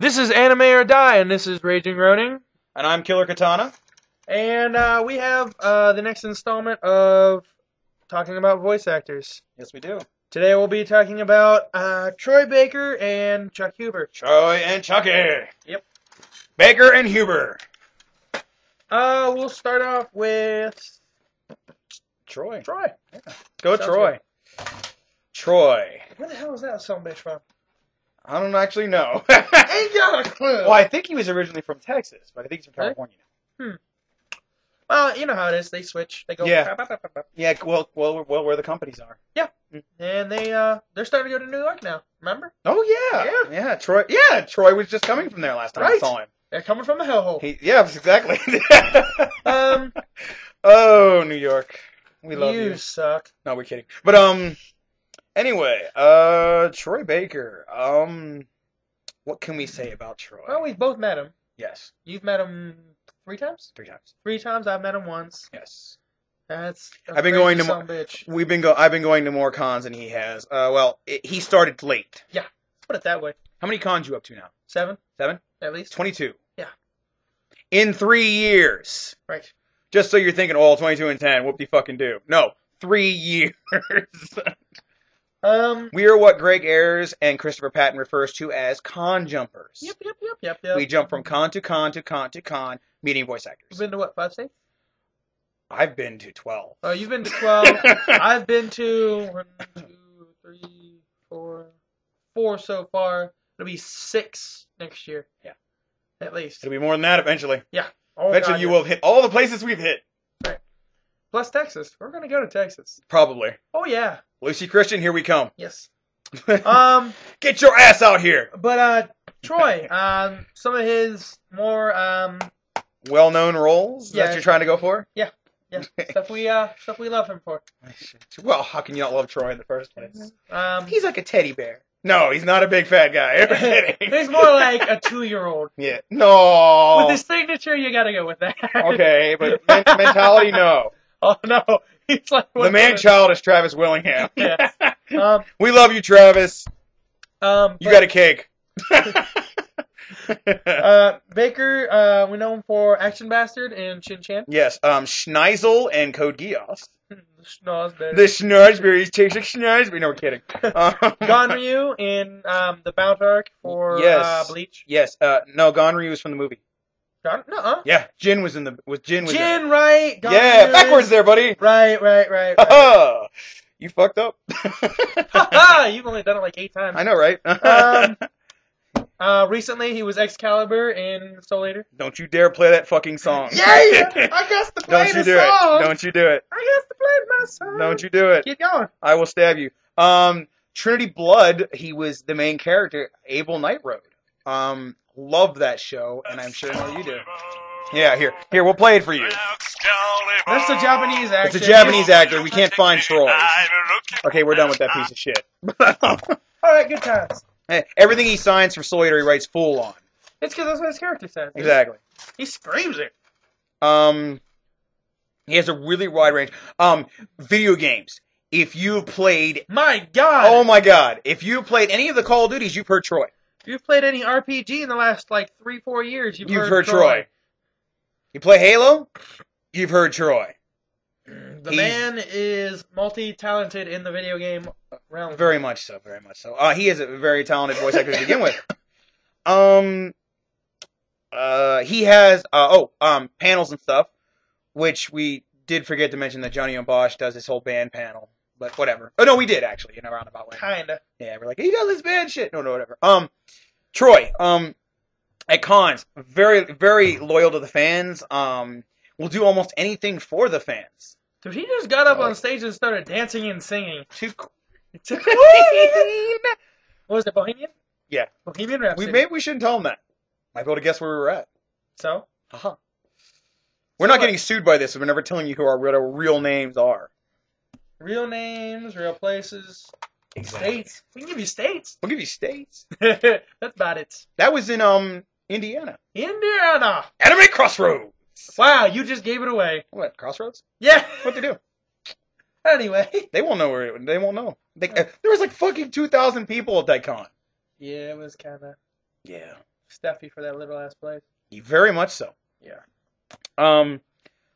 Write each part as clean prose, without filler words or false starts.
This is AnimeorDie, and this is Raging Ronin. And I'm Killer Katana. And we have the next installment of talking about voice actors. Yes, we do. Today we'll be talking about Troy Baker and Chuck Huber. Troy and Chucky. Yep. Baker and Huber. We'll start off with Troy. Troy. Yeah. Go Sounds Troy. Troy. Where the hell is that son of a bitch from? I don't actually know. Ain't got a clue. Well, I think he was originally from Texas, but I think he's from California now. Well, you know how it is. They switch. They go. Yeah. Yeah. Well, where the companies are. Yeah. And they're starting to go to New York now. Remember? Oh yeah. Troy. Yeah, Troy was just coming from there last time I saw him. They're coming from the hellhole. Yeah, exactly. Oh, New York. We love you. You suck. No, we're kidding. But anyway, Troy Baker. What can we say about Troy? Well, we both met him. Yes. You've met him 3 times? 3 times. 3 times. I've met him once. Yes. That's. I've been going to some bitch. I've been going to more cons than he has. He started late. Yeah. Put it that way. How many cons you up to now? 7. 7? At least. 22. Yeah. In 3 years. Right. Just so you're thinking, 22 and 10, whoop-de-fucking-do. No. 3 years. We are what Greg Ayers and Christopher Patton refers to as con jumpers. Yep. We jump from con to con to con to con, meeting voice actors. You've been to what, 5 states? I've been to 12. Oh, you've been to 12. I've been to 1, 2, 3, 4 so far. It'll be 6 next year. Yeah. At least. It'll be more than that eventually. Yeah. Oh, eventually God, you will hit all the places we've hit. Right. Plus Texas. We're going to go to Texas. Probably. Oh, yeah. Lucy Christian, here we come. Yes. Get your ass out here. But, Troy, some of his more, well-known roles that you're trying to go for? Yeah. Stuff we love him for. Well, how can you not love Troy in the first place? He's like a teddy bear. No, he's not a big fat guy. I'm kidding. He's more like a 2-year-old. Yeah. No. With his signature, you gotta go with that. Okay, but mentality, no. Oh, no. He's like the man-child is Travis Willingham. Yes. We love you, Travis. You got a cake. Baker, we know him for Action Bastard and Shin Chan. Yes, Schneisel and Code Geass. The Schnozberries taste like Schnozberries. No, we're kidding. Gonryu in the Bound arc for Bleach. Yes. No, Gonryu was from the movie. Nuh-uh. Yeah, Jin was in the. Jin, right? Gonryu yeah, backwards there, buddy. Right. You fucked up. You've only done it like 8 times. I know, right? Recently, he was Excalibur in Soul Eater. Don't you dare play that fucking song. Yeah! I got to play the song! Don't you do it. I got to play my song! Don't you do it. Keep going. I will stab you. Trinity Blood, he was the main character, Abel Night Road. Love that show, and I'm sure you do. Yeah, here, we'll play it for you. That's a Japanese actor. It's a Japanese actor. We can't find trolls. Okay, we're done with that piece of shit. Alright, good times. Everything he signs for Soul Eater, he writes full on. It's because that's what his character says. Exactly. He screams it. He has a really wide range. Video games. If you've played... My God! Oh my God. If you've played any of the Call of Duties, you've heard Troy. If you've played any RPG in the last, 3-4 years, you've heard Troy. You play Halo? You've heard Troy. The man is multi-talented in the video game realm. Very much so. He is a very talented voice actor to begin with. He has, panels and stuff, which we did forget to mention that Johnny Bosch does his whole band panel, but whatever. Oh, no, we did, actually, in a roundabout way. Kinda. Yeah, we're like, he does his band shit. No, whatever. Troy, at cons, very, very loyal to the fans, will do almost anything for the fans. Dude, he just got up on stage and started dancing and singing. What was it, Bohemian? Yeah. Bohemian Rhapsody. Maybe we shouldn't tell him that. Might be able to guess where we were at. So? Uh-huh. We're not getting sued by this, so we're never telling you who our real names are. Real names, real places. Exactly. States. We can give you states. We'll give you states. That's about it. That was in, Indiana. Indiana! Anime Crossroads! Wow, you just gave it away. What, Crossroads? Yeah. What'd they do? Anyway. They won't know they won't know. There was fucking 2,000 people at that con. Yeah, it was kinda... Yeah. Steffi for that little ass place. Very much so. Yeah.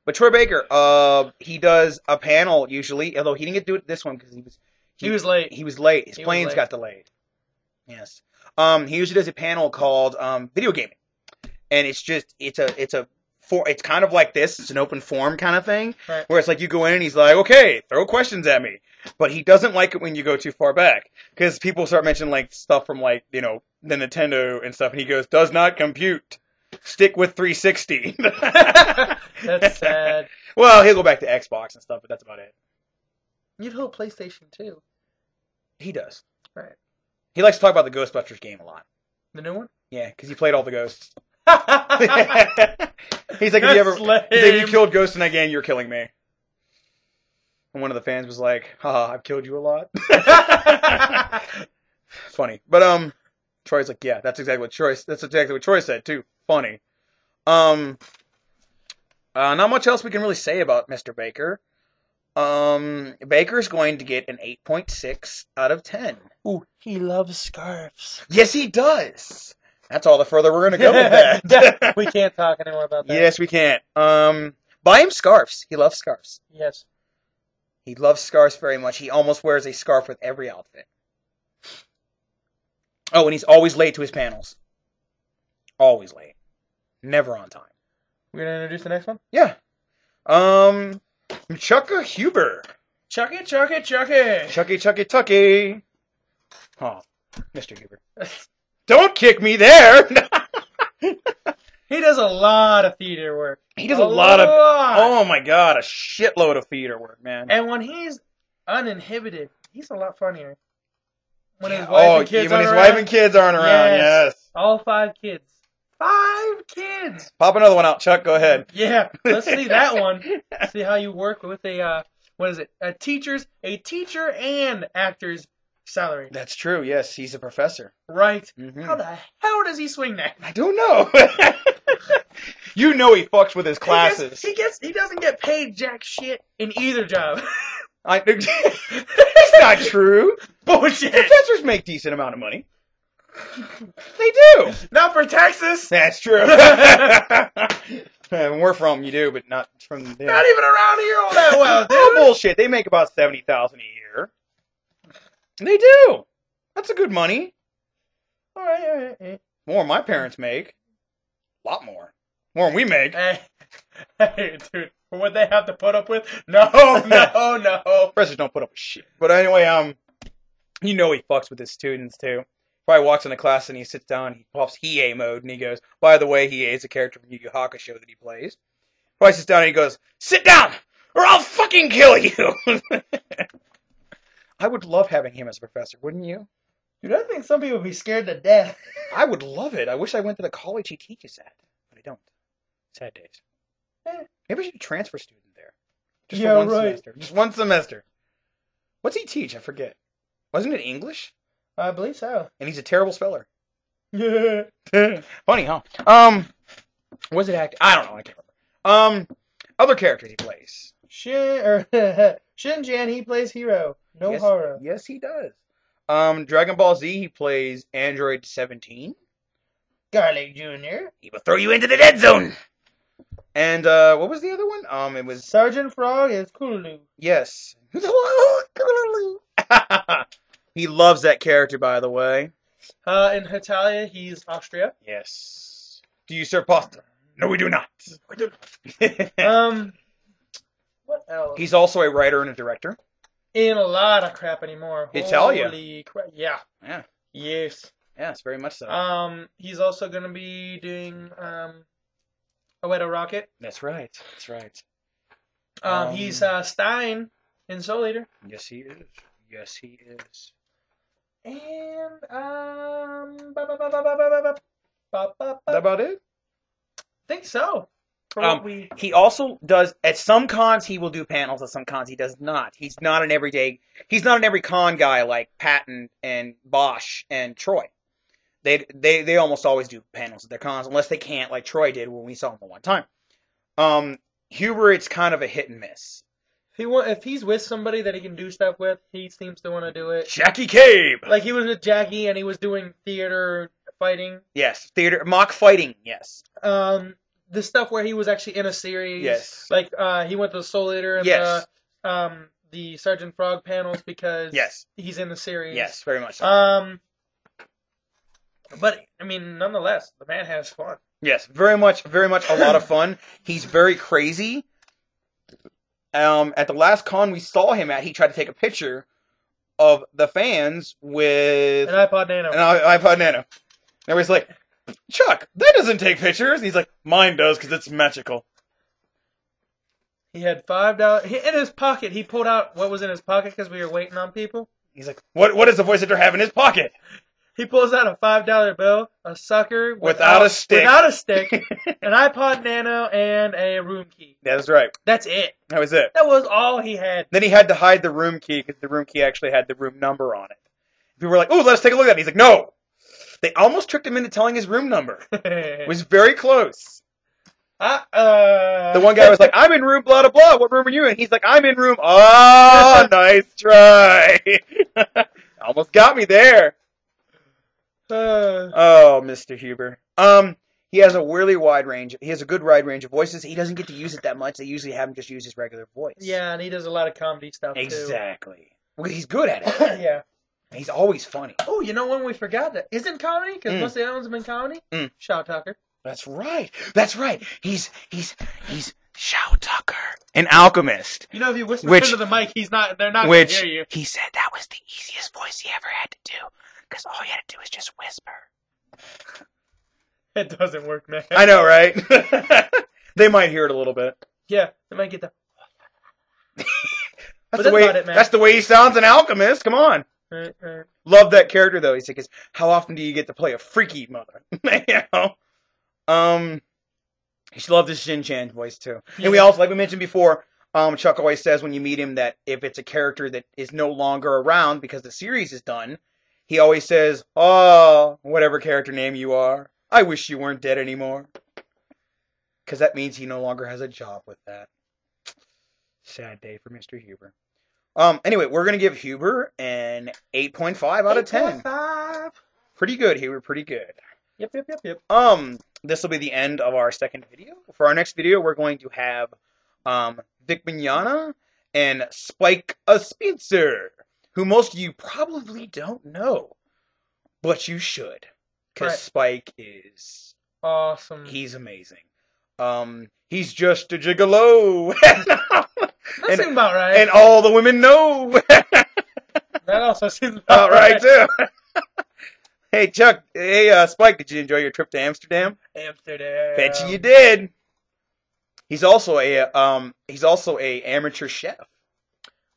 But Troy Baker, he does a panel usually, although he didn't get to do it this one because he was late. He was late. His planes got delayed. Yes. He usually does a panel called video gaming, and it's kind of like this. It's an open forum kind of thing, right. Where it's like you go in and he's like, okay, throw questions at me. But he doesn't like it when you go too far back because people start mentioning like stuff from like, you know, the Nintendo and stuff, and he goes, does not compute. Stick with 360. That's sad. Well, he'll go back to Xbox and stuff, but that's about it. You'd hope PlayStation too. He does. Right. He likes to talk about the Ghostbusters game a lot. The new one? Yeah, because he played all the ghosts. He's like, if you killed ghosts in that game, you're killing me. And one of the fans was like, haha, I've killed you a lot. Funny. But, Troy's like, yeah, that's exactly what Troy said, too. Funny. Not much else we can really say about Mr. Baker. Baker's going to get an 8.6 out of 10. Ooh, he loves scarves. Yes, he does. That's all the further we're going to go with that. We can't talk anymore about that. Yes, we can't. Buy him scarves. He loves scarves. Yes. He loves scarves very much. He almost wears a scarf with every outfit. Oh, and he's always late to his panels. Always late. Never on time. We're going to introduce the next one? Yeah. Chucka Huber. Chucky. Chucky. Oh, Mr. Huber. Don't kick me there! He does a lot of theater work. He does a lot of... Oh my god, a shitload of theater work, man. And when he's uninhibited, he's a lot funnier. When his wife and kids aren't around, yes. All 5 kids. 5 kids! Pop another one out, Chuck, go ahead. Yeah, let's see that one. See how you work with a, a teacher and actor's salary. That's true, yes, he's a professor. Right. Mm-hmm. How the hell does he swing that? I don't know. You know he fucks with his classes. He doesn't get paid jack shit in either job. It's not true. Bullshit. Professors make decent amount of money. They do. Not for Texas. That's true. We're from, you do, but not from there. Not even around here all that well, dude. Oh, bullshit. They make about $70,000 a year. They do. That's a good money. All right. More than my parents make. A lot more. More than we make. Hey, dude. For what they have to put up with? No. Professors don't put up with shit. But anyway, you know he fucks with his students, too. Probably walks into class and he sits down, he pops Hiei mode, and he goes, by the way, Hiei is a character from Yu Yu Hakusho that he plays. Probably sits down and he goes, sit down, or I'll fucking kill you! I would love having him as a professor, wouldn't you? Dude, I think some people would be scared to death. I would love it. I wish I went to the college he teaches at, but I don't. Sad days. Maybe I should transfer student there. Just for one semester. Just one semester. What's he teach? I forget. Wasn't it English? I believe so. And he's a terrible speller. Yeah. Funny, huh? Was it acting? I don't know. I can't remember. Other characters he plays. Shinjan, he plays Hero. Nohara. Yes, he does. Dragon Ball Z, he plays Android 17. Garlic Jr. He will throw you into the dead zone. And, what was the other one? It was... Sergeant Frog is Kulu. Yes. He loves that character, by the way. In Italia, he's Austria. Yes. Do you serve pasta? No, we do not. What else? He's also a writer and a director. In a lot of crap anymore. Italia. Holy crap. Yeah. Yes. Yes, very much so. He's also going to be doing, Oedo Rocket. That's right. He's, Stein in Soul Eater. Yes, he is. And, That about it? I think so. He also does, at some cons he will do panels, at some cons he does not. He's not an every con guy like Patton and Bosch and Troy. They almost always do panels at their cons, unless they can't, like Troy did when we saw him the one time. Huber, it's kind of a hit and miss. If he's with somebody that he can do stuff with, he seems to want to do it. Jackie Cabe! Like he was with Jackie and he was doing theater fighting. Yes, theater mock fighting. Yes. The stuff where he was actually in a series. Yes. Like he went to the Soul Eater and the Sergeant Frog panels because he's in the series. Yes, very much so. But I mean, nonetheless, the man has fun. Yes, very much a lot of fun. He's very crazy. At the last con we saw him at, he tried to take a picture of the fans with an iPod Nano. And everybody's like, Chuck, that doesn't take pictures. And he's like, mine does because it's magical. He had $5 in his pocket. He pulled out what was in his pocket because we were waiting on people. He's like, what does the voice actor have in his pocket? He pulls out a $5 bill, a sucker without a stick, an iPod Nano, and a room key. That's right. That's it. That was it. That was all he had. Then he had to hide the room key because the room key actually had the room number on it. People were like, "Oh, let's take a look at it." He's like, "No." They almost tricked him into telling his room number. It was very close. The one guy was like, "I'm in room blah blah blah. What room are you in?" He's like, "I'm in room." Oh, nice try. Almost got me there. Oh, Mr. Huber. He has a really wide range. He has a good wide range of voices. He doesn't get to use it that much. They usually have him just use his regular voice. Yeah, and he does a lot of comedy stuff, Exactly. Well, he's good at it. Yeah. He's always funny. Oh, you know when we forgot that isn't comedy because most of the other ones have been comedy. Shaw Tucker. That's right. He's Shaw Tucker, an alchemist. You know, if you whisper into the mic, they're not going to hear you. He said that was the easiest voice he ever had to do because all you had to do is just whisper. It doesn't work, man. I know, right? They might hear it a little bit. Yeah, they might get the. That's the way he sounds an alchemist. Come on. Right. Love that character though. He's like, how often do you get to play a freaky mother? You know. He loved his Shin-Chan voice too. Yeah. And we also, like we mentioned before, Chuck always says when you meet him that if it's a character that is no longer around because the series is done, he always says, "Oh, whatever character name you are, I wish you weren't dead anymore." Because that means he no longer has a job with that. Sad day for Mr. Huber. Anyway, we're going to give Huber an 8.5 out of 10. 8.5. Pretty good, Huber. Pretty good. Yep. This will be the end of our second video. For our next video, we're going to have Vic Mignogna and Spike Spitzer, who most of you probably don't know, but you should, because Spike is awesome. He's amazing. He's just a gigolo. That seems about right. And all the women know. That also seems about right too. Hey Chuck, Spike, did you enjoy your trip to Amsterdam? Bet you did. He's also a amateur chef.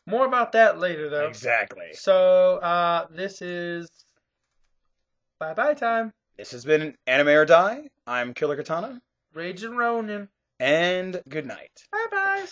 More about that later though. Exactly. So this is bye time. This has been AnimeorDie. I'm Killer Katana. Raging Ronin. And good night. Bye.